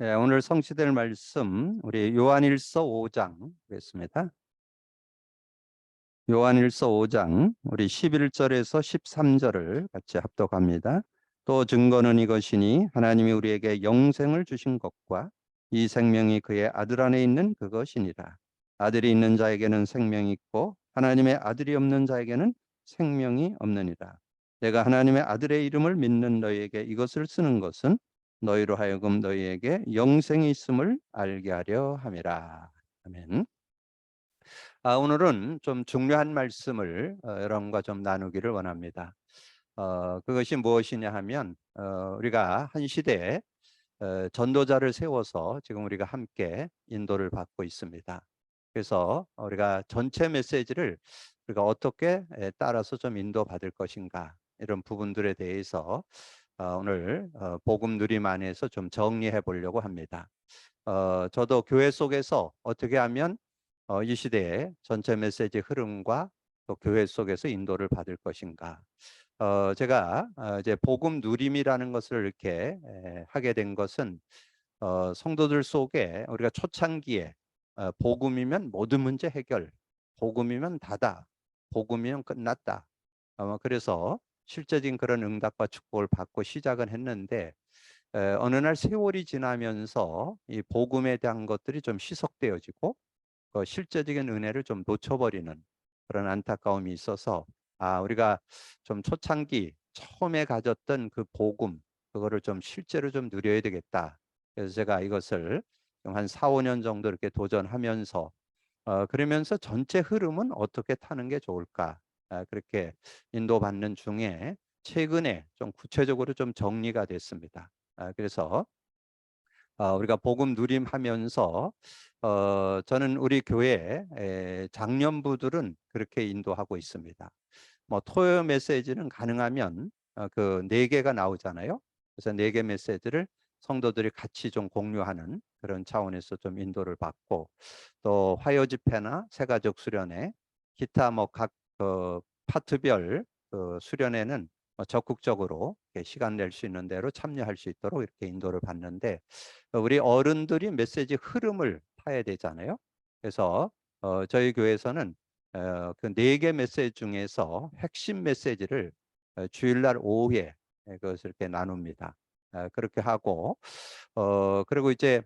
네, 오늘 성취될 말씀 우리 요한일서 5장 보겠습니다. 요한일서 5장 우리 11절에서 13절을 같이 합독합니다. 또 증거는 이것이니 하나님이 우리에게 영생을 주신 것과 이 생명이 그의 아들 안에 있는 그것이니라. 아들이 있는 자에게는 생명이 있고 하나님의 아들이 없는 자에게는 생명이 없느니라. 내가 하나님의 아들의 이름을 믿는 너희에게 이것을 쓰는 것은 너희로 하여금 너희에게 영생이 있음을 알게 하려 함이라. 아멘. 오늘은 좀 중요한 말씀을 여러분과 좀 나누기를 원합니다. 그것이 무엇이냐 하면 우리가 한 시대에 전도자를 세워서 지금 우리가 함께 인도를 받고 있습니다. 그래서 우리가 전체 메시지를 우리가 어떻게 따라서 좀 인도받을 것인가, 이런 부분들에 대해서 오늘 복음 누림 안에서 좀 정리해 보려고 합니다. 저도 교회 속에서 어떻게 하면 이 시대의 전체 메시지 흐름과 또 교회 속에서 인도를 받을 것인가. 제가 이제 복음 누림이라는 것을 이렇게 하게 된 것은 성도들 속에 우리가 초창기에 복음이면 모든 문제 해결, 복음이면 다다, 복음이면 끝났다. 그래서 실제적인 그런 응답과 축복을 받고 시작은 했는데 어느 날 세월이 지나면서 이 복음에 대한 것들이 좀 희석되어지고 실제적인 은혜를 좀 놓쳐버리는 그런 안타까움이 있어서 우리가 좀 초창기 처음에 가졌던 그 복음, 그거를 좀 실제로 좀 누려야 되겠다. 그래서 제가 이것을 한 4, 5년 정도 이렇게 도전하면서 그러면서 전체 흐름은 어떻게 타는 게 좋을까? 그렇게 인도받는 중에 최근에 좀 구체적으로 좀 정리가 됐습니다. 그래서 우리가 복음 누림하면서 저는 우리 교회 장년부들은 그렇게 인도하고 있습니다. 뭐 토요 메시지는 가능하면 그 4개가 나오잖아요. 그래서 4개 메시지를 성도들이 같이 좀 공유하는 그런 차원에서 좀 인도를 받고, 또 화요 집회나 새가족 수련회, 기타 뭐 각 파트별 그 수련회는 적극적으로 시간 낼 수 있는 대로 참여할 수 있도록 이렇게 인도를 받는데, 우리 어른들이 메시지 흐름을 타야 되잖아요. 그래서 저희 교회에서는 그 4개 메시지 중에서 핵심 메시지를 주일날 오후에 그것을 이렇게 나눕니다. 그렇게 하고 그리고 이제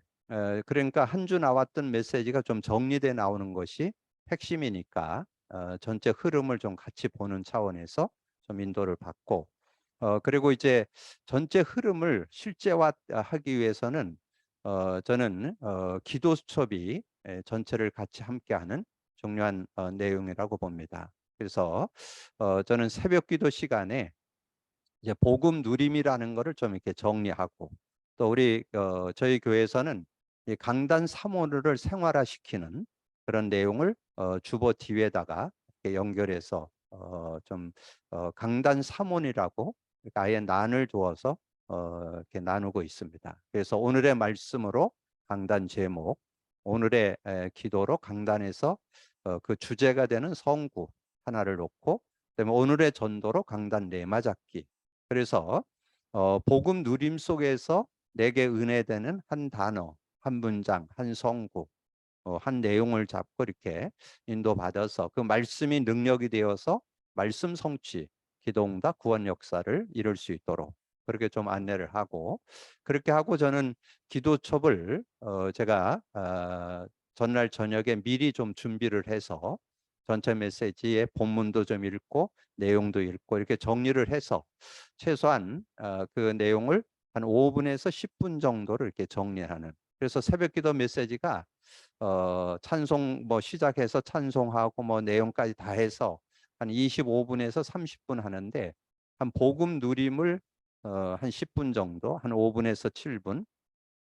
그러니까 한 주 나왔던 메시지가 좀 정리돼 나오는 것이 핵심이니까 전체 흐름을 좀 같이 보는 차원에서 좀 인도를 받고, 그리고 이제 전체 흐름을 실제화하기 위해서는 저는 기도 수첩이 전체를 같이 함께하는 중요한 내용이라고 봅니다. 그래서 저는 새벽 기도 시간에 이제 복음 누림이라는 거를 좀 이렇게 정리하고, 또 우리 저희 교회에서는 이 강단 사모를 생활화시키는 그런 내용을 주보 뒤에다가 이렇게 연결해서 좀 강단 사모이라고 아예 난을 두어서 이렇게 나누고 있습니다. 그래서 오늘의 말씀으로 강단 제목, 오늘의 기도로 강단에서 그 주제가 되는 성구 하나를 놓고, 그다음에 오늘의 전도로 강단 네마 잡기. 그래서 복음 누림 속에서 내게 은혜되는 한 단어, 한 문장, 한 성구, 한 내용을 잡고 이렇게 인도받아서 그 말씀이 능력이 되어서 말씀 성취, 기도응답, 구원 역사를 이룰 수 있도록 그렇게 좀 안내를 하고, 그렇게 하고 저는 기도첩을 제가 전날 저녁에 미리 좀 준비를 해서 전체 메시지의 본문도 좀 읽고 내용도 읽고 이렇게 정리를 해서 최소한 그 내용을 한 5분에서 10분 정도를 이렇게 정리하는, 그래서 새벽기도 메시지가 찬송 뭐 시작해서 찬송하고 뭐 내용까지 다 해서 한 25분에서 30분 하는데, 한 복음 누림을 한 10분 정도, 한 5분에서 7분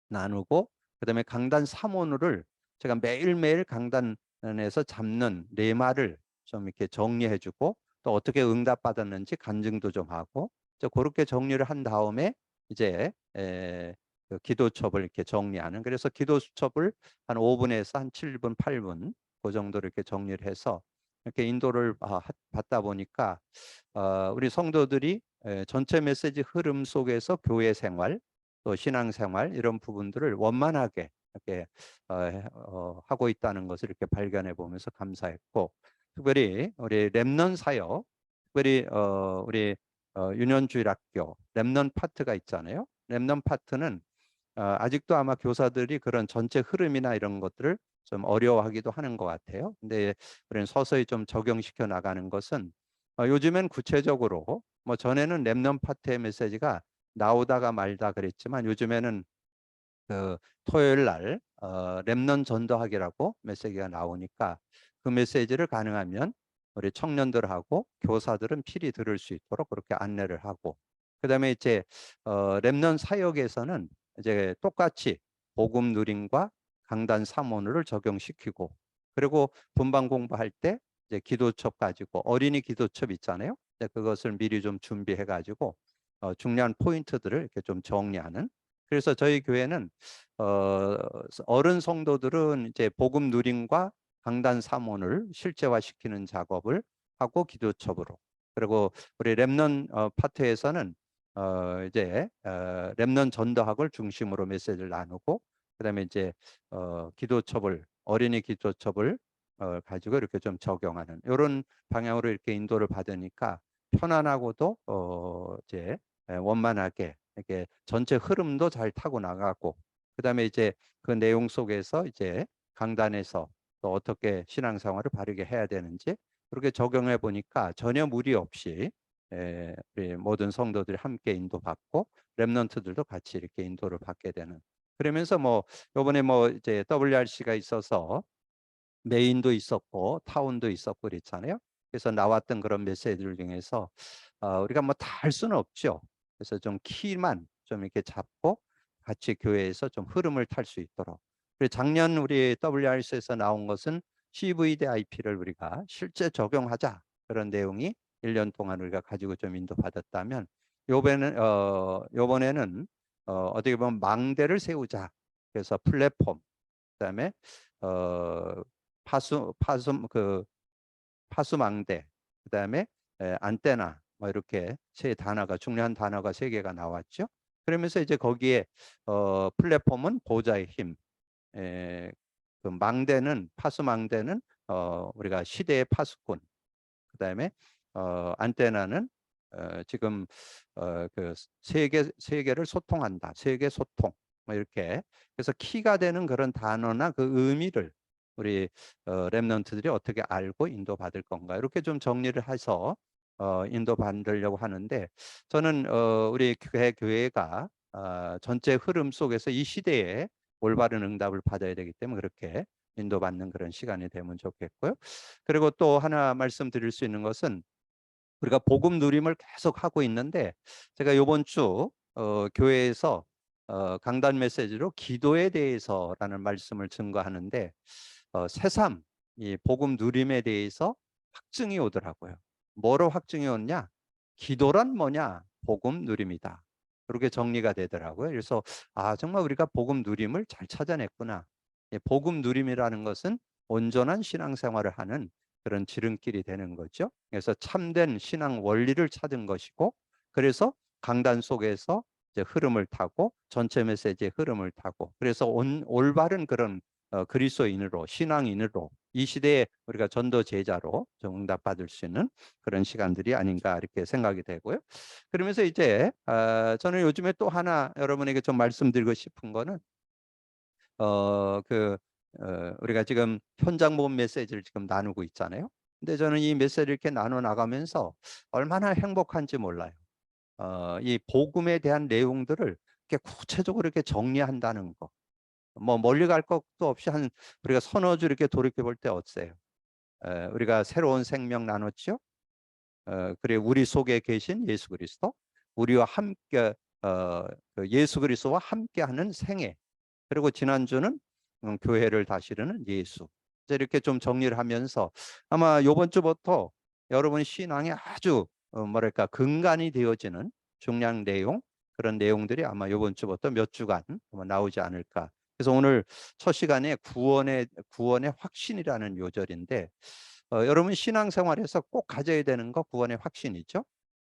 나누고, 그다음에 강단 3원을 제가 매일매일 강단에서 잡는 레마를 좀 이렇게 정리해주고, 또 어떻게 응답받았는지 간증도 좀 하고, 그렇게 정리를 한 다음에 이제 그 기도첩을 이렇게 정리하는, 그래서 기도수첩을 한 5분에서 한 7분, 8분 그 정도로 이렇게 정리를 해서 이렇게 인도를 받다 보니까 우리 성도들이 전체 메시지 흐름 속에서 교회 생활, 또 신앙생활 이런 부분들을 원만하게 이렇게 하고 있다는 것을 이렇게 발견해 보면서 감사했고, 특별히 우리 렘넌 사역, 특별히 우리 유년주일학교 렘넌 파트가 있잖아요. 렘넌 파트는 아직도 아마 교사들이 그런 전체 흐름이나 이런 것들을 좀 어려워하기도 하는 것 같아요. 근데 우리는 서서히 좀 적용시켜 나가는 것은 요즘엔 구체적으로 뭐 전에는 렘넌 파트의 메시지가 나오다가 말다 그랬지만 요즘에는 그 토요일 날 렘넌 전도학이라고 메시지가 나오니까 그 메시지를 가능하면 우리 청년들하고 교사들은 필히 들을 수 있도록 그렇게 안내를 하고, 그다음에 이제 렘넌 사역에서는 이제 똑같이 복음 누림과 강단 사모를 적용시키고, 그리고 분방 공부할 때 이제 기도첩 가지고 어린이 기도첩 있잖아요. 그것을 미리 좀 준비해 가지고 중요한 포인트들을 이렇게 좀 정리하는. 그래서 저희 교회는 어른 성도들은 이제 복음 누림과 강단 사모를 실제화시키는 작업을 하고 기도첩으로, 그리고 우리 렘넌 파트에서는 이제 렘넌 전도학을 중심으로 메시지를 나누고, 그다음에 이제 기도첩을 어린이 기도첩을 가지고 이렇게 좀 적용하는 이런 방향으로 이렇게 인도를 받으니까 편안하고도 이제 원만하게 이렇게 전체 흐름도 잘 타고 나가고, 그다음에 이제 그 내용 속에서 이제 강단에서 또 어떻게 신앙생활을 바르게 해야 되는지 그렇게 적용해 보니까 전혀 무리 없이 우리 모든 성도들이 함께 인도받고 렘넌트들도 같이 이렇게 인도를 받게 되는. 그러면서 뭐 요번에 뭐 이제 WRC가 있어서 메인도 있었고 타운도 있었고 그랬잖아요. 그래서 나왔던 그런 메시지들 중에서 우리가 뭐 다 할 수는 없죠. 그래서 좀 키만 좀 이렇게 잡고 같이 교회에서 좀 흐름을 탈 수 있도록. 그리고 작년 우리 WRC에서 나온 것은 CV 대 IP를 우리가 실제 적용하자, 그런 내용이 1년 동안 우리가 가지고 좀 인도받았다면, 요번에는 어떻게 보면 망대를 세우자. 그래서 플랫폼, 그다음에 어 파수망대, 그다음에 안테나, 뭐 이렇게 세 단어가 중요한 단어가 세 개가 나왔죠. 그러면서 이제 거기에 플랫폼은 보좌의 힘, 에, 그 망대는 파수망대는 우리가 시대의 파수꾼, 그다음에 안테나는 지금 그 세계를 소통한다. 세계 소통. 뭐 이렇게. 그래서 키가 되는 그런 단어나 그 의미를 우리 렘넌트들이 어떻게 알고 인도받을 건가, 이렇게 좀 정리를 해서 인도받으려고 하는데, 저는 우리 교회가 전체 흐름 속에서 이 시대에 올바른 응답을 받아야 되기 때문에 그렇게 인도받는 그런 시간이 되면 좋겠고요. 그리고 또 하나 말씀드릴 수 있는 것은 우리가 복음 누림을 계속 하고 있는데, 제가 이번 주 교회에서 강단 메시지로 기도에 대해서라는 말씀을 증거하는데 새삼 이 복음 누림에 대해서 확증이 오더라고요. 뭐로 확증이 오냐? 기도란 뭐냐? 복음 누림이다. 그렇게 정리가 되더라고요. 그래서 정말 우리가 복음 누림을 잘 찾아냈구나. 복음 누림이라는 것은 온전한 신앙생활을 하는 그런 지름길이 되는 거죠. 그래서 참된 신앙 원리를 찾은 것이고, 그래서 강단 속에서 이제 흐름을 타고 전체 메시지의 흐름을 타고, 그래서 올바른 그런 그리스도인으로 신앙인으로 이 시대에 우리가 전도 제자로 응답받을 수 있는 그런 시간들이 아닌가 이렇게 생각이 되고요. 그러면서 이제 저는 요즘에 또 하나 여러분에게 좀 말씀드리고 싶은 거는 우리가 지금 현장 모험 메시지를 지금 나누고 있잖아요. 근데 저는 이 메시지를 이렇게 나눠 나가면서 얼마나 행복한지 몰라요. 이 복음에 대한 내용들을 이렇게 구체적으로 이렇게 정리한다는 거. 뭐 멀리 갈 것도 없이 우리가 서너 줄 이렇게 돌이켜 볼 때 어때요? 우리가 새로운 생명 나눴죠. 그리고 우리 속에 계신 예수 그리스도, 우리와 함께 그 예수 그리스도와 함께하는 생애. 그리고 지난주는 교회를 다스리는 예수. 이렇게 좀 정리를 하면서 아마 이번 주부터 여러분 신앙에 아주 뭐랄까 근간이 되어지는 중요한 내용, 그런 내용들이 아마 이번 주부터 몇 주간 나오지 않을까. 그래서 오늘 첫 시간에 구원의 확신이라는 요절인데 여러분 신앙생활에서 꼭 가져야 되는 거 구원의 확신이죠.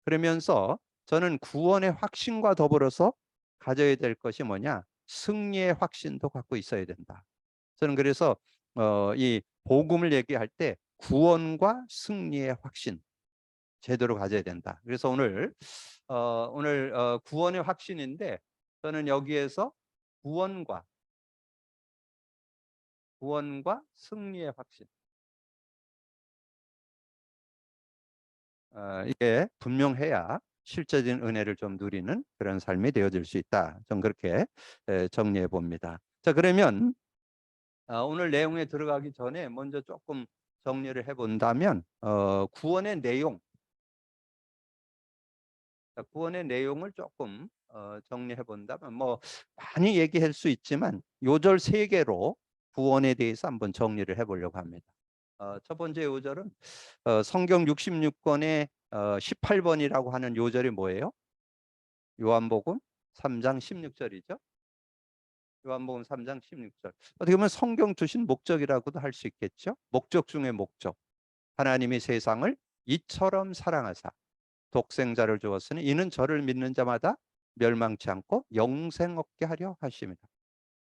그러면서 저는 구원의 확신과 더불어서 가져야 될 것이 뭐냐? 승리의 확신도 갖고 있어야 된다. 저는 그래서 이 복음을 얘기할 때 구원과 승리의 확신 제대로 가져야 된다. 그래서 오늘 구원의 확신인데 저는 여기에서 구원과 승리의 확신 이게 분명해야 실제적인 은혜를 좀 누리는 그런 삶이 되어질 수 있다. 좀 그렇게 정리해 봅니다. 자, 그러면 오늘 내용에 들어가기 전에 먼저 조금 정리를 해본다면 구원의 내용을 조금 정리해 본다면 뭐 많이 얘기할 수 있지만 요절 3개로 구원에 대해서 한번 정리를 해보려고 합니다. 첫 번째 요절은 성경 66권의 18번이라고 하는 요절이 뭐예요? 요한복음 3장 16절이죠. 요한복음 3장 16절. 어떻게 보면 성경 주신 목적이라고도 할 수 있겠죠. 목적 중의 목적. 하나님이 세상을 이처럼 사랑하사 독생자를 주었으니 이는 저를 믿는 자마다 멸망치 않고 영생 얻게 하려 하십니다.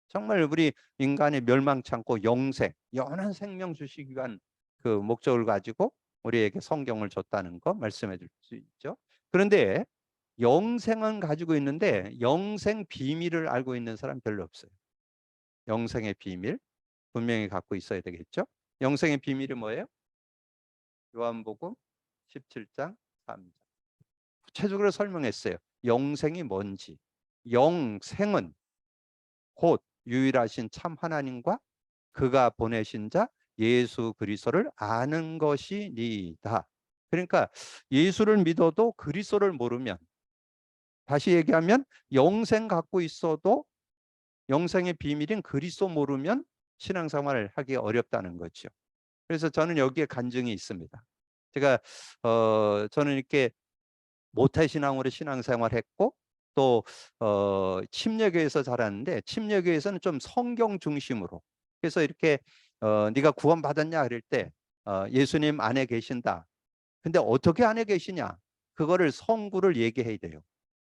정말 우리 인간이 멸망치 않고 영생, 영원한 생명 주시기 위한 그 목적을 가지고 우리에게 성경을 줬다는 거 말씀해 줄 수 있죠. 그런데 영생은 가지고 있는데 영생 비밀을 알고 있는 사람 별로 없어요. 영생의 비밀 분명히 갖고 있어야 되겠죠. 영생의 비밀이 뭐예요? 요한복음 17장 3절. 구체적으로 설명했어요. 영생이 뭔지. 영생은 곧 유일하신 참 하나님과 그가 보내신 자 예수 그리스도를 아는 것이니이다. 그러니까 예수를 믿어도 그리스도를 모르면, 다시 얘기하면 영생 갖고 있어도 영생의 비밀인 그리스도 모르면 신앙생활을 하기 어렵다는 거죠. 그래서 저는 여기에 간증이 있습니다. 제가 저는 이렇게 모태신앙으로 신앙생활했고 또 침례교회에서 자랐는데 침례교회에서는 좀 성경 중심으로, 그래서 이렇게 네가 구원 받았냐 그럴 때 예수님 안에 계신다. 근데 어떻게 안에 계시냐? 그거를 성구를 얘기해야 돼요.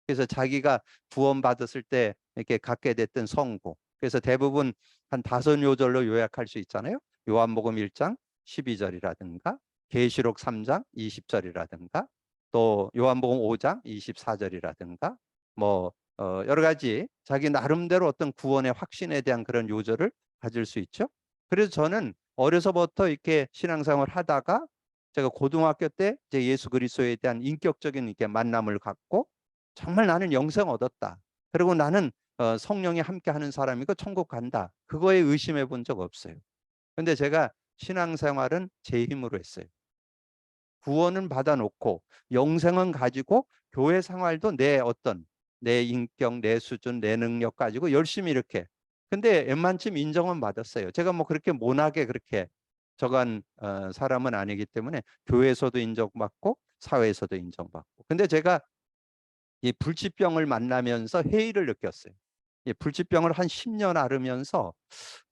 그래서 자기가 구원 받았을 때 이렇게 갖게 됐던 성구. 그래서 대부분 한 5요절로 요약할 수 있잖아요. 요한복음 1장 12절이라든가 계시록 3장 20절이라든가 또 요한복음 5장 24절이라든가 뭐 여러 가지 자기 나름대로 어떤 구원의 확신에 대한 그런 요절을 가질 수 있죠. 그래서 저는 어려서부터 이렇게 신앙생활 하다가 제가 고등학교 때 이제 예수 그리스도에 대한 인격적인 이렇게 만남을 갖고 정말 나는 영생 얻었다. 그리고 나는 성령이 함께하는 사람이고 천국 간다. 그거에 의심해 본 적 없어요. 근데 제가 신앙생활은 제 힘으로 했어요. 구원은 받아놓고 영생은 가지고 교회 생활도 내 인격, 내 수준, 내 능력 가지고 열심히 이렇게. 근데 웬만큼 인정은 받았어요. 제가 뭐 그렇게 모나게 그렇게 저간 사람은 아니기 때문에 교회에서도 인정받고 사회에서도 인정받고. 근데 제가 이 불치병을 만나면서 회의를 느꼈어요. 이 불치병을 한 10년 앓으면서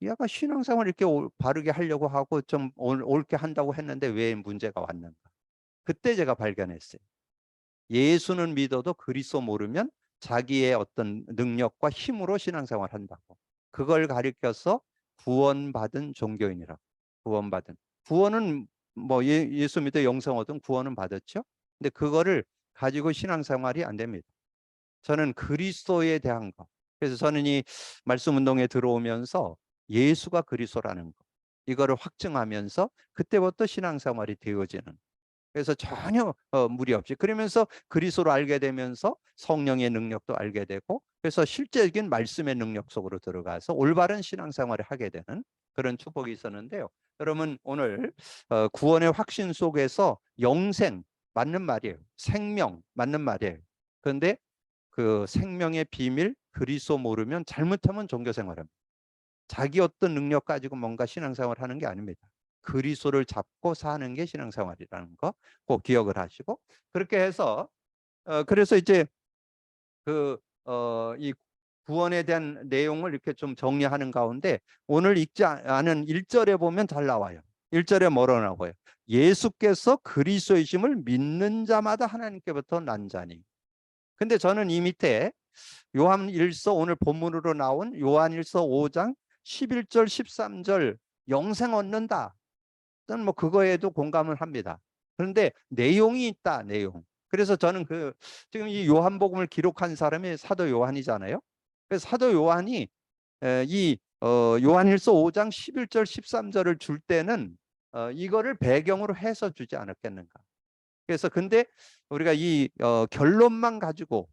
약간 신앙생활 이렇게 바르게 하려고 하고 좀 옳게 한다고 했는데 왜 문제가 왔는가? 그때 제가 발견했어요. 예수는 믿어도 그리스도 모르면 자기의 어떤 능력과 힘으로 신앙생활 한다고. 그걸 가리켜서 구원받은 종교인이라고. 구원받은. 구원은 뭐 예수 믿어 영생 얻은 구원은 받았죠. 근데 그거를 가지고 신앙생활이 안 됩니다. 저는 그리스도에 대한 것. 그래서 저는 이 말씀 운동에 들어오면서 예수가 그리스도라는 것. 이거를 확증하면서 그때부터 신앙생활이 되어지는. 그래서 전혀 무리 없이 그러면서 그리스도를 알게 되면서 성령의 능력도 알게 되고 그래서 실제적인 말씀의 능력 속으로 들어가서 올바른 신앙생활을 하게 되는 그런 축복이 있었는데요. 여러분 오늘 구원의 확신 속에서 영생 맞는 말이에요. 생명 맞는 말이에요. 그런데 그 생명의 비밀 그리스도 모르면 잘못하면 종교생활합니다. 자기 어떤 능력 가지고 뭔가 신앙생활 하는 게 아닙니다. 그리스도를 잡고 사는 게 신앙생활이라는 거 꼭 기억을 하시고 그렇게 해서 그래서 이제 이 구원에 대한 내용을 이렇게 좀 정리하는 가운데 오늘 읽지 않은 1절에 보면 잘 나와요. 1절에 뭐라고 나와요? 예수께서 그리스도이심을 믿는 자마다 하나님께부터 난 자니. 근데 저는 이 밑에 요한일서 오늘 본문으로 나온 요한일서 5장 11절 13절 영생 얻는다. 저는 뭐 그거에도 공감을 합니다. 그런데 내용이 있다, 내용. 그래서 저는 지금 이 요한복음을 기록한 사람이 사도 요한이잖아요. 그래서 사도 요한이 요한일서 5장 11절 13절을 줄 때는 이거를 배경으로 해서 주지 않았겠는가. 그래서 근데 우리가 이 결론만 가지고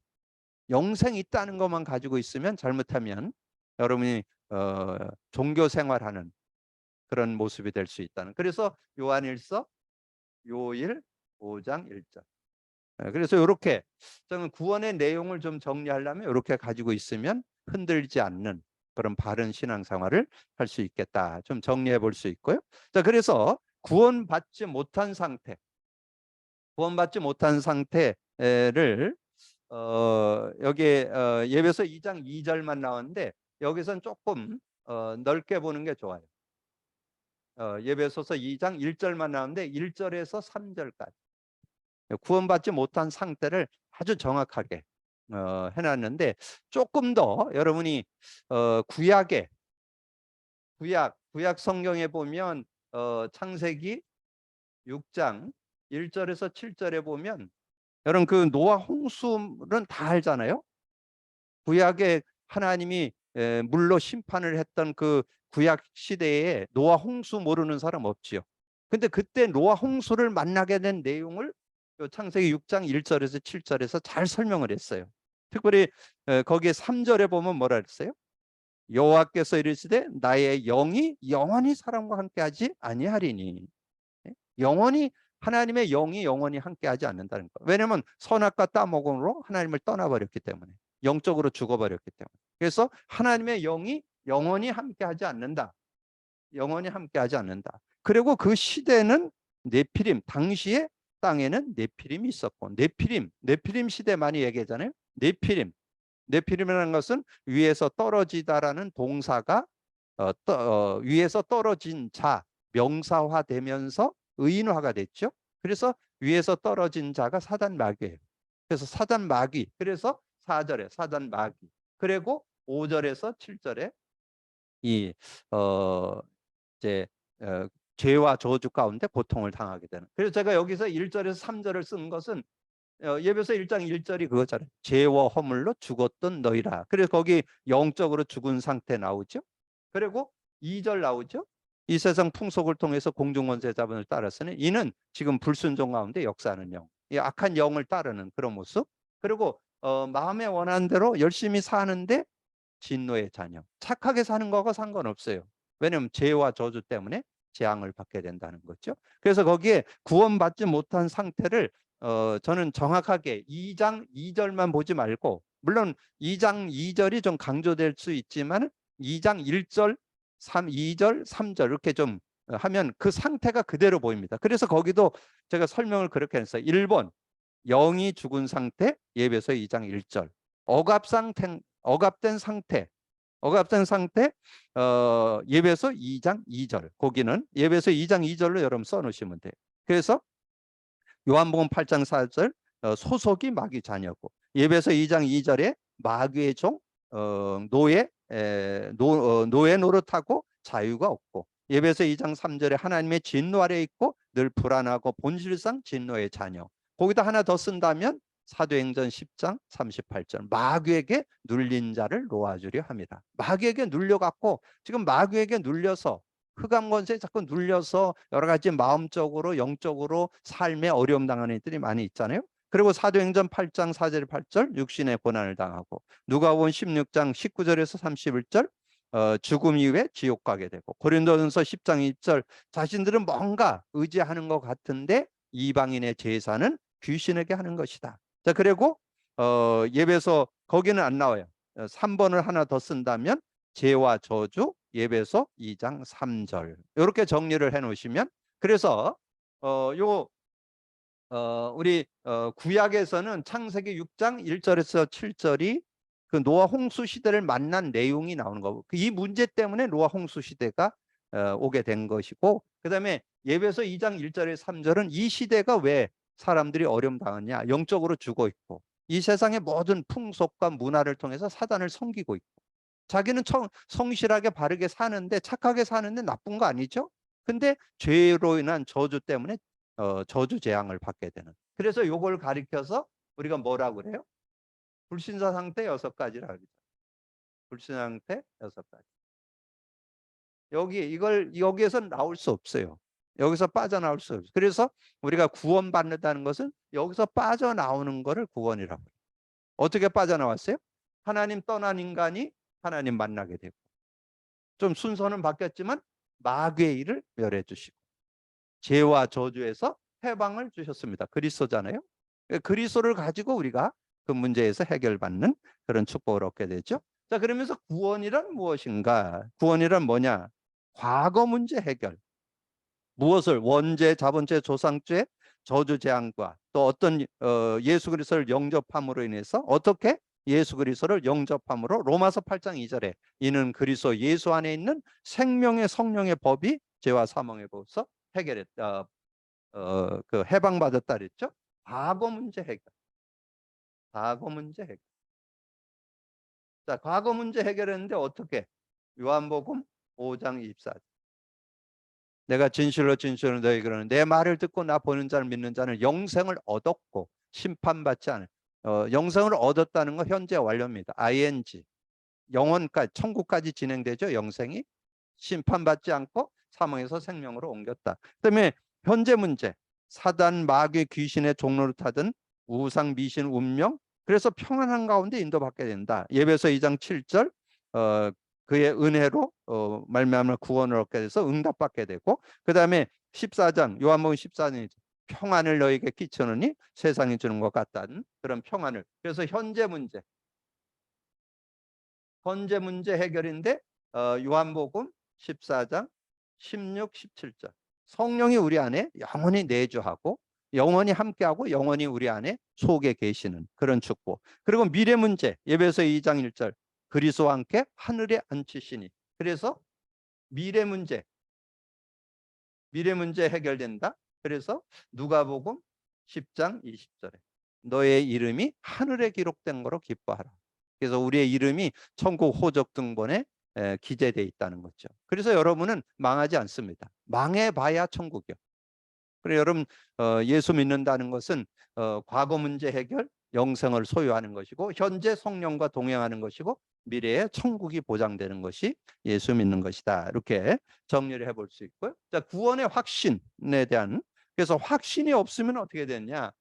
영생이 있다는 것만 가지고 있으면 잘못하면 여러분이 종교 생활하는 그런 모습이 될 수 있다는. 그래서 요한일서 요일 5장 1절. 그래서 이렇게 저는 구원의 내용을 좀 정리하려면 이렇게 가지고 있으면 흔들지 않는 그런 바른 신앙생활을 할 수 있겠다. 좀 정리해 볼 수 있고요. 자, 그래서 구원받지 못한 상태, 구원받지 못한 상태를 여기에 예배서 2장 2절만 나왔는데 여기서는 조금 넓게 보는 게 좋아요. 예배소서 2장 1절만 나오는데 1절에서 3절까지 구원받지 못한 상태를 아주 정확하게 해놨는데 조금 더 여러분이 구약 성경에 보면 창세기 6장 1절에서 7절에 보면 여러분 그 노아 홍수는 다 알잖아요. 구약에 하나님이 물로 심판을 했던 그 구약 시대에 노아 홍수 모르는 사람 없지요. 근데 그때 노아 홍수를 만나게 된 내용을 창세기 6장 1절에서 7절에서 잘 설명을 했어요. 특별히 거기에 3절에 보면 뭐라 했어요? 여호와께서 이르시되 나의 영이 영원히 사람과 함께하지 아니하리니. 영원히 하나님의 영이 영원히 함께하지 않는다는 거. 왜냐하면 선악과 따먹음으로 하나님을 떠나버렸기 때문에, 영적으로 죽어버렸기 때문에. 그래서 하나님의 영이 영원히 함께하지 않는다. 영원히 함께하지 않는다. 그리고 그 시대는 네피림, 당시에 땅에는 네피림이 있었고, 네피림 시대 많이 얘기하잖아요. 네피림이라는 것은 위에서 떨어지다라는 동사가 위에서 떨어진 자 명사화되면서 의인화가 됐죠. 그래서 위에서 떨어진 자가 사단 마귀예요. 그래서 사단 마귀. 그래서 4절에 사단 마귀. 그리고 5절에서 7절에 이 이제 죄와 저주 가운데 고통을 당하게 되는. 그래서 제가 여기서 1절에서 3절을 쓴 것은 예배서 1장 1절이 그거잖아요. 죄와 허물로 죽었던 너희라. 그래서 거기 영적으로 죽은 상태 나오죠. 그리고 2절 나오죠. 이 세상 풍속을 통해서 공중권세 자본을 따랐으니 이는 지금 불순종 가운데 역사하는 영, 이 악한 영을 따르는 그런 모습. 그리고 마음에 원하는 대로 열심히 사는데 진노의 자녀. 착하게 사는 거하고 상관없어요. 왜냐하면 죄와 저주 때문에 재앙을 받게 된다는 거죠. 그래서 거기에 구원받지 못한 상태를 저는 정확하게 2장 2절만 보지 말고, 물론 2장 2절이 좀 강조될 수 있지만 2장 1절, 2절, 3절 이렇게 좀 하면 그 상태가 그대로 보입니다. 그래서 거기도 제가 설명을 그렇게 했어요. 1번 영이 죽은 상태, 예배서 2장 1절. 억압된 상태, 예배서 2장 2절. 거기는 예배서 2장 2절로 여러분 써놓으시면 돼요. 그래서 요한복음 8장 4절 소속이 마귀 자녀고, 예배서 2장 2절에 마귀의 종, 노예 노릇하고 자유가 없고, 예배서 2장 3절에 하나님의 진노 아래 있고 늘 불안하고 본질상 진노의 자녀. 거기다 하나 더 쓴다면 사도행전 10장 38절 마귀에게 눌린 자를 놓아주려 합니다. 마귀에게 눌려갖고 지금 마귀에게 눌려서 흑암 권세에 자꾸 눌려서 여러 가지 마음적으로 영적으로 삶에 어려움 당하는 이들이 많이 있잖아요. 그리고 사도행전 8장 4절 8절 육신의 고난을 당하고, 누가복음 16장 19절에서 31절 죽음 이후에 지옥 가게 되고, 고린도전서 10장 2절 자신들은 뭔가 의지하는 것 같은데 이방인의 제사는 귀신에게 하는 것이다. 자, 그리고 예배서 거기는 안 나와요. 3번을 하나 더 쓴다면 죄와 저주, 예배서 2장 3절 이렇게 정리를 해 놓으시면, 그래서 우리 구약에서는 창세기 6장 1절에서 7절이 그 노아 홍수 시대를 만난 내용이 나오는 거고, 이 문제 때문에 노아 홍수 시대가 오게 된 것이고, 그 다음에 예배서 2장 1절에서 3절은 이 시대가 왜 사람들이 어려움 당하냐, 영적으로 죽어 있고 이 세상의 모든 풍속과 문화를 통해서 사단을 섬기고 있고, 자기는 성실하게 바르게 사는데, 착하게 사는데 나쁜 거 아니죠? 근데 죄로 인한 저주 때문에 저주 재앙을 받게 되는. 그래서 요걸 가리켜서 우리가 뭐라고 그래요? 불신자 상태 6가지라 그러죠. 불신자 상태 6가지. 여기에서 나올 수 없어요. 여기서 빠져나올 수 없어요. 그래서 우리가 구원받는다는 것은 여기서 빠져나오는 거를 구원이라고 해요. 어떻게 빠져나왔어요? 하나님 떠난 인간이 하나님 만나게 되고, 좀 순서는 바뀌었지만 마귀의 일을 멸해 주시고, 죄와 저주에서 해방을 주셨습니다. 그리스도잖아요. 그리스도를 가지고 우리가 그 문제에서 해결받는 그런 축복을 얻게 되죠. 자, 그러면서 구원이란 무엇인가? 구원이란 뭐냐? 과거 문제 해결. 무엇을? 원죄, 자본죄, 조상죄, 저주 재앙과 또 어떤 예수 그리스도를 영접함으로 인해서 어떻게 예수 그리스도를 영접함으로 로마서 8장 2절에 이는 그리스도 예수 안에 있는 생명의 성령의 법이 죄와 사망의 법에서 해결했다. 그 해방받았다 그랬죠. 과거 문제 해결. 과거 문제 해결. 자, 과거 문제 해결했는데 어떻게? 요한복음 5장 24절. 내가 진실로 진실로 너희 그러는 내 말을 듣고 나 보는 자를 믿는 자는 영생을 얻었고 심판받지 않을. 영생을 얻었다는 건 현재 완료입니다. ing. 영원까지 천국까지 진행되죠. 영생이 심판받지 않고 사망에서 생명으로 옮겼다. 그다음에 현재 문제. 사단 마귀 귀신의 종로를 타든 우상 미신 운명. 그래서 평안한 가운데 인도받게 된다. 예배서 2장 7절. 그의 은혜로 말미암아 구원을 얻게 돼서 응답받게 되고, 그 다음에 14장 요한복음 14장 평안을 너에게 끼치느니 세상이 주는 것 같다는 그런 평안을. 그래서 현재 문제 해결인데 요한복음 14장 16, 17절 성령이 우리 안에 영원히 내주하고 영원히 함께하고 영원히 우리 안에 속에 계시는 그런 축복. 그리고 미래 문제 예배서 2장 1절 그리스도와 함께 하늘에 앉히시니. 그래서 미래 문제 해결된다. 그래서 누가복음 10장 20절에 너의 이름이 하늘에 기록된 거로 기뻐하라. 그래서 우리의 이름이 천국 호적 등본에 기재되어 있다는 거죠. 그래서 여러분은 망하지 않습니다. 망해봐야 천국이요. 그래 여러분 예수 믿는다는 것은 과거 문제 해결, 영생을 소유하는 것이고 현재 성령과 동행하는 것이고 미래에 천국이 보장되는 것이 예수 믿는 것이다. 이렇게 정리를 해볼 수 있고요. 자, 구원의 확신에 대한. 그래서 확신이 없으면 어떻게 되냐?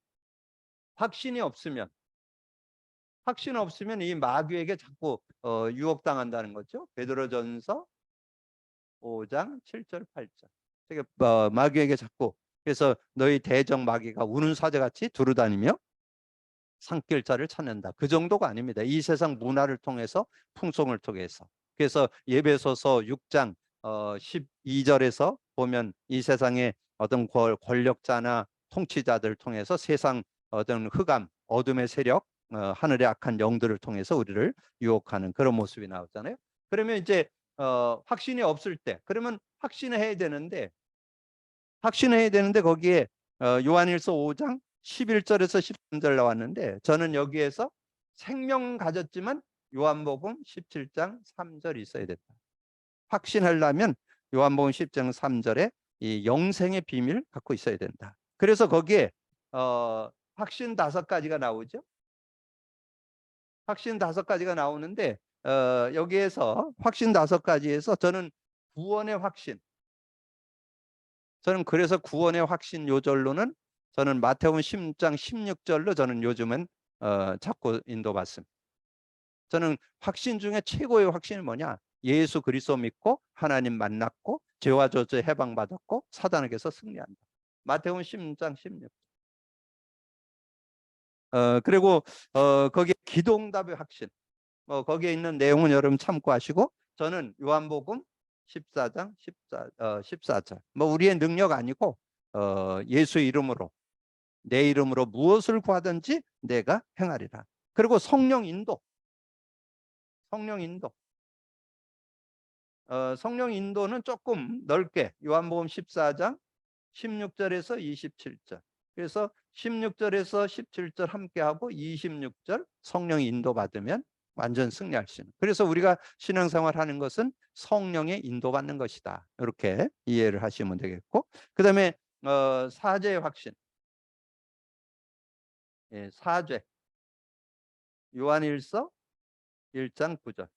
확신 없으면 이 마귀에게 자꾸 유혹당한다는 거죠. 베드로전서 5장 7절 8절. 되게 마귀에게 자꾸. 그래서 너희 대적 마귀가 우는 사자같이 두루다니며 산길자를 찾는다. 그 정도가 아닙니다. 이 세상 문화를 통해서 풍속을 통해서. 그래서 예배소서 6장 12절에서 보면 이 세상의 어떤 권력자나 통치자들 통해서 세상 어떤 흑암, 어둠의 세력, 하늘의 악한 영들을 통해서 우리를 유혹하는 그런 모습이 나오잖아요. 그러면 이제 확신이 없을 때, 그러면 확신해야 되는데 거기에 요한일서 5장 11절에서 13절 나왔는데 저는 여기에서 생명 가졌지만 요한복음 17장 3절이 있어야 된다. 확신하려면 요한복음 10장 3절에 이 영생의 비밀 갖고 있어야 된다. 그래서 거기에 확신 5가지가 나오죠. 확신 5가지가 나오는데 여기에서 확신 5가지에서 저는 구원의 확신. 저는 그래서 구원의 확신 요절로는 저는 마태복음 10장 16절로 저는 요즘은 자꾸 인도받습니다. 저는 확신 중에 최고의 확신이 뭐냐? 예수 그리스도 믿고 하나님 만났고 죄와 저주 해방받았고 사단에게서 승리한다. 마태복음 10장 16절. 그리고 거기에 기도응답의 확신. 거기에 있는 내용은 여러분 참고하시고 저는 요한복음 14장 14절. 우리의 능력 아니고 예수 이름으로 내 이름으로 무엇을 구하든지 내가 행하리라. 그리고 성령 인도. 성령 인도는 조금 넓게 요한복음 14장 16절에서 27절. 그래서 16절에서 17절 함께하고 26절 성령이 인도받으면 완전 승리할 수 있는. 그래서 우리가 신앙생활 하는 것은 성령의 인도받는 것이다. 이렇게 이해를 하시면 되겠고, 그 다음에 사죄의 확신. 예, 사죄. 요한일서 1장 9절.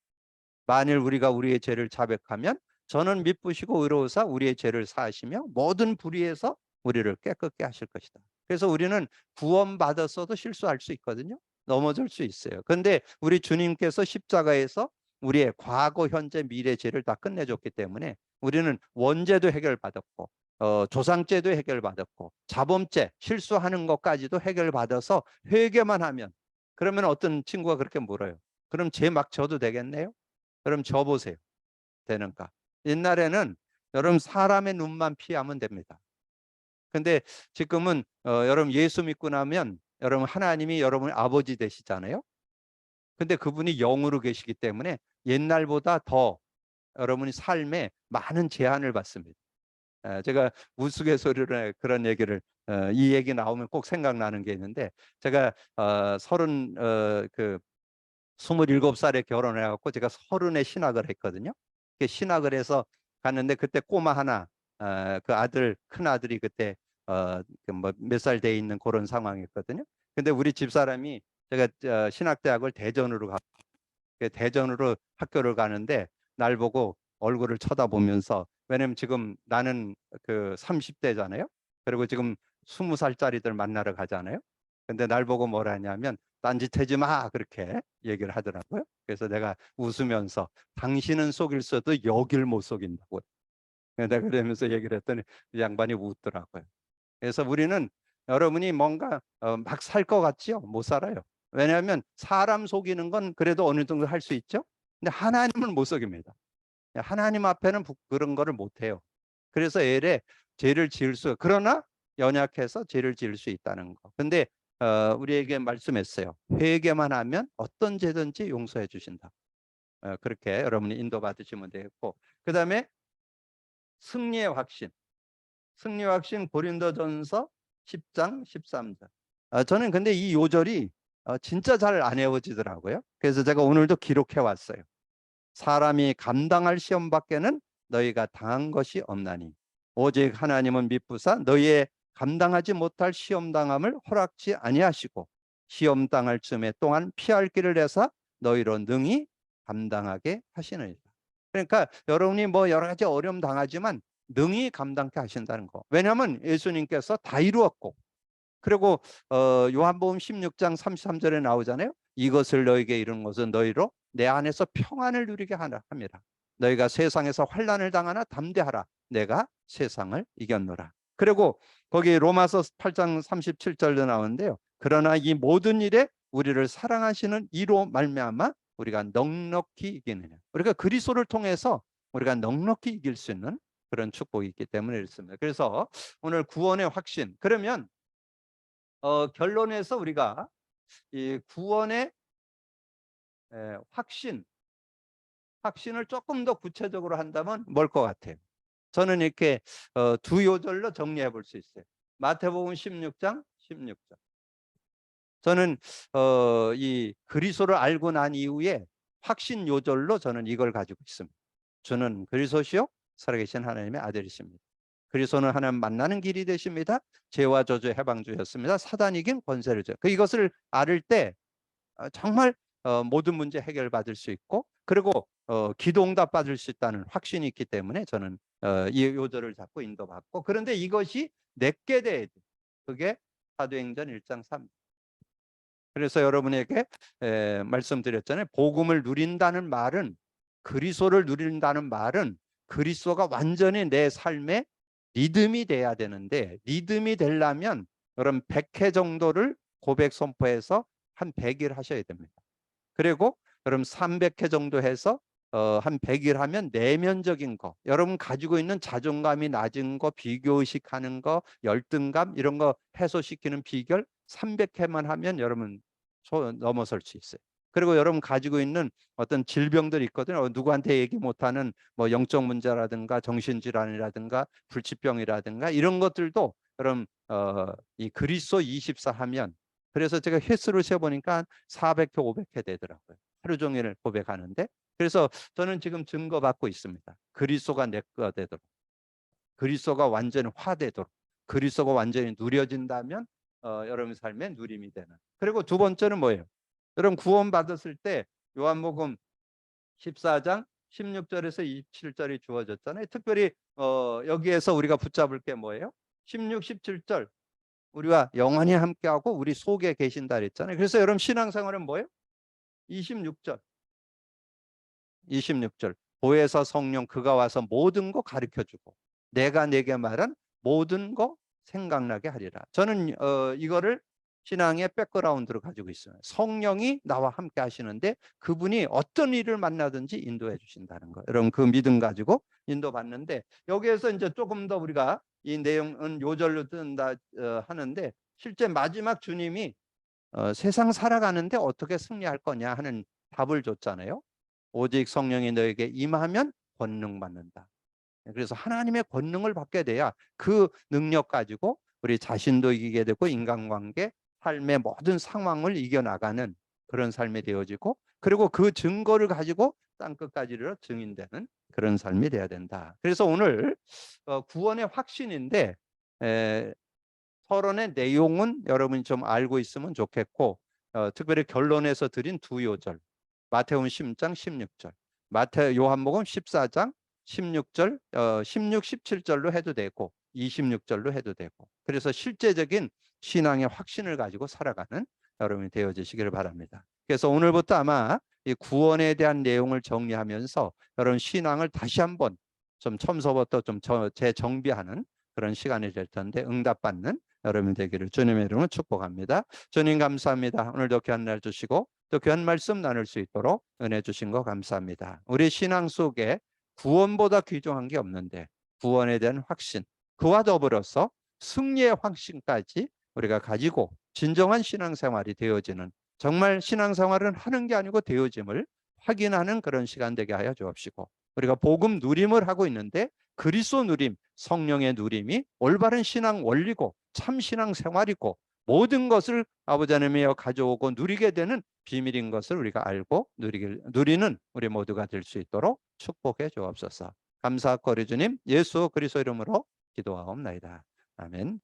만일 우리가 우리의 죄를 자백하면 저는 미쁘시고 의로우사 우리의 죄를 사하시며 모든 불의에서 우리를 깨끗게 하실 것이다. 그래서 우리는 구원받았어도 실수할 수 있거든요. 넘어질 수 있어요. 그런데 우리 주님께서 십자가에서 우리의 과거, 현재, 미래 죄를 다 끝내줬기 때문에 우리는 원죄도 해결받았고 조상죄도 해결받았고 자범죄, 실수하는 것까지도 해결받아서 회개만 하면, 그러면 어떤 친구가 그렇게 물어요. 그럼 죄 막 져도 되겠네요? 그럼 져보세요. 되는가? 옛날에는 여러분 사람의 눈만 피하면 됩니다. 근데 지금은 여러분 예수 믿고 나면 여러분 하나님이 여러분의 아버지 되시잖아요. 근데 그분이 영으로 계시기 때문에 옛날보다 더 여러분이 삶에 많은 제한을 받습니다. 제가 우스갯소리로 그런 얘기를 이 얘기 나오면 꼭 생각나는 게 있는데, 제가 27살에 결혼을 해갖고 제가 30에 신학을 했거든요. 신학을 해서 갔는데 그때 꼬마 하나, 그 아들, 큰 아들이 그때 몇 살 돼 있는 그런 상황이었거든요. 근데 우리 집사람이, 제가 신학대학을 대전으로 대전으로 학교를 가는데 날 보고 얼굴을 쳐다보면서, 왜냐면 지금 나는 그 30대잖아요. 그리고 지금 20살짜리들 만나러 가잖아요. 근데 날 보고 뭐라 하냐면 딴짓하지 마, 그렇게 얘기를 하더라고요. 그래서 내가 웃으면서 당신은 속일서도 여길 못 속인다고. 내가 그러면서 얘기를 했더니 이 양반이 웃더라고요. 그래서 우리는, 여러분이 뭔가 막 살 것 같지요? 못 살아요. 왜냐하면 사람 속이는 건 그래도 어느 정도 할 수 있죠. 근데 하나님은 못 속입니다. 하나님 앞에는 그런 거를 못 해요. 그래서 애래 죄를 지을 수, 그러나 연약해서 죄를 지을 수 있다는 거. 근데 우리에게 말씀했어요. 회개만 하면 어떤 죄든지 용서해 주신다. 그렇게 여러분이 인도받으시면 되겠고, 그 다음에 승리의 확신. 승리의 확신, 고린도전서 10장 13절. 저는 근데 이 요절이 진짜 잘 안 외워지더라고요. 그래서 제가 오늘도 기록해 왔어요. 사람이 감당할 시험 밖에는 너희가 당한 것이 없나니 오직 하나님은 미쁘사 너희의 감당하지 못할 시험 당함을 허락지 아니하시고 시험 당할 즈음에 또한 피할 길을 내사 너희로 능히 감당하게 하시느니라. 그러니까 여러분이 뭐 여러 가지 어려움 당하지만 능히 감당케 하신다는 거. 왜냐하면 예수님께서 다 이루었고, 그리고 요한복음 16장 33절에 나오잖아요. 이것을 너에게 이루는 것은 너희로 내 안에서 평안을 누리게 하라 합니다. 너희가 세상에서 환난을 당하나 담대하라. 내가 세상을 이겼노라. 그리고 거기 로마서 8장 37절도 나오는데요. 그러나 이 모든 일에 우리를 사랑하시는 이로 말미암아 우리가 넉넉히 이기느냐. 우리가 그리스도를 통해서 우리가 넉넉히 이길 수 있는 그런 축복이 있기 때문에 이렇습니다. 그래서 오늘 구원의 확신. 그러면 결론에서 우리가 이 구원의 확신을 조금 더 구체적으로 한다면 뭘 것 같아요? 저는 이렇게 두 요절로 정리해 볼 수 있어요. 마태복음 16장 16절. 저는 이 그리스도를 알고 난 이후에 확신 요절로 저는 이걸 가지고 있습니다. 주는 그리스도시요 살아계신 하나님의 아들이십니다. 그리스도는 하나님 만나는 길이 되십니다. 죄와 저주 해방주였습니다. 사단 이긴 권세를 줘. 이것을 알을 때 정말 모든 문제 해결받을 수 있고, 그리고 기도응답 받을 수 있다는 확신이 있기 때문에 저는 이 요절을 잡고 인도받고, 그런데 이것이 내게 돼야 돼. 그게 사도행전 1장 3. 그래서 여러분에게 말씀드렸잖아요. 복음을 누린다는 말은, 그리스도를 누린다는 말은 그리스도가 완전히 내 삶의 리듬이 돼야 되는데, 리듬이 되려면 여러분 100회 정도를 고백 선포해서 한 100일 하셔야 됩니다. 그리고 여러분 300회 정도 해서 한 100일 하면 내면적인 거, 여러분 가지고 있는 자존감이 낮은 거, 비교의식 하는 거, 열등감 이런 거 해소시키는 비결 300회만 하면 여러분 넘어설 수 있어요. 그리고 여러분 가지고 있는 어떤 질병들이 있거든요. 누구한테 얘기 못하는 뭐 영적 문제라든가 정신질환이라든가 불치병이라든가 이런 것들도 그럼 이 그리스도 24 하면, 그래서 제가 횟수를 세보니까 400회, 500회 되더라고요. 하루 종일 고백하는데. 그래서 저는 지금 증거받고 있습니다. 그리스도가 내 거가 되도록, 그리스도가 완전히 화되도록, 그리스도가 완전히 누려진다면 여러분 삶의 누림이 되는. 그리고 두 번째는 뭐예요? 여러분 구원 받았을 때 요한복음 14장 16절에서 27절이 주어졌잖아요. 특별히 여기에서 우리가 붙잡을 게 뭐예요? 16, 17절 우리와 영원히 함께하고 우리 속에 계신다 그랬잖아요. 그래서 여러분 신앙생활은 뭐예요? 26절 26절 보혜사 성령 그가 와서 모든 거 가르쳐주고 내가 내게 말한 모든 거 생각나게 하리라. 저는 이거를 신앙의 백그라운드로 가지고 있어요. 성령이 나와 함께 하시는데 그분이 어떤 일을 만나든지 인도해 주신다는 거. 여러분 그 믿음 가지고 인도받는데, 여기에서 이제 조금 더 우리가 이 내용은 요절로 뜬다 하는데, 실제 마지막 주님이 세상 살아가는데 어떻게 승리할 거냐 하는 답을 줬잖아요. 오직 성령이 너에게 임하면 권능 받는다. 그래서 하나님의 권능을 받게 돼야 그 능력 가지고 우리 자신도 이기게 되고 인간관계, 삶의 모든 상황을 이겨나가는 그런 삶이 되어지고, 그리고 그 증거를 가지고 땅끝까지 이르러 증인되는 그런 삶이 돼야 된다. 그래서 오늘 구원의 확신인데 서론의 내용은 여러분이 좀 알고 있으면 좋겠고, 특별히 결론에서 드린 두 요절, 마태복음 10장 16절, 요한복음 14장 16절, 16, 17절로 해도 되고 26절로 해도 되고, 그래서 실제적인 신앙의 확신을 가지고 살아가는 여러분이 되어지시기를 바랍니다. 그래서 오늘부터 아마 이 구원에 대한 내용을 정리하면서 여러분 신앙을 다시 한번 좀 처음서부터 좀 재정비하는 그런 시간이 될 텐데, 응답받는 여러분 되기를 주님의 이름으로 축복합니다. 주님 감사합니다. 오늘도 귀한 날 주시고 또 귀한 말씀 나눌 수 있도록 은혜 주신 거 감사합니다. 우리 신앙 속에 구원보다 귀중한 게 없는데 구원에 대한 확신, 그와 더불어서 승리의 확신까지 우리가 가지고 진정한 신앙생활이 되어지는, 정말 신앙생활은 하는 게 아니고 되어짐을 확인하는 그런 시간 되게 하여 주옵시고, 우리가 복음 누림을 하고 있는데 그리스도 누림, 성령의 누림이 올바른 신앙 원리고 참 신앙 생활이고 모든 것을 아버지 하나님이여 가져오고 누리게 되는 비밀인 것을 우리가 알고 누리는 우리 모두가 될 수 있도록 축복해 주옵소서. 감사하고 우리 주님 예수 그리스도 이름으로 기도하옵나이다. 아멘.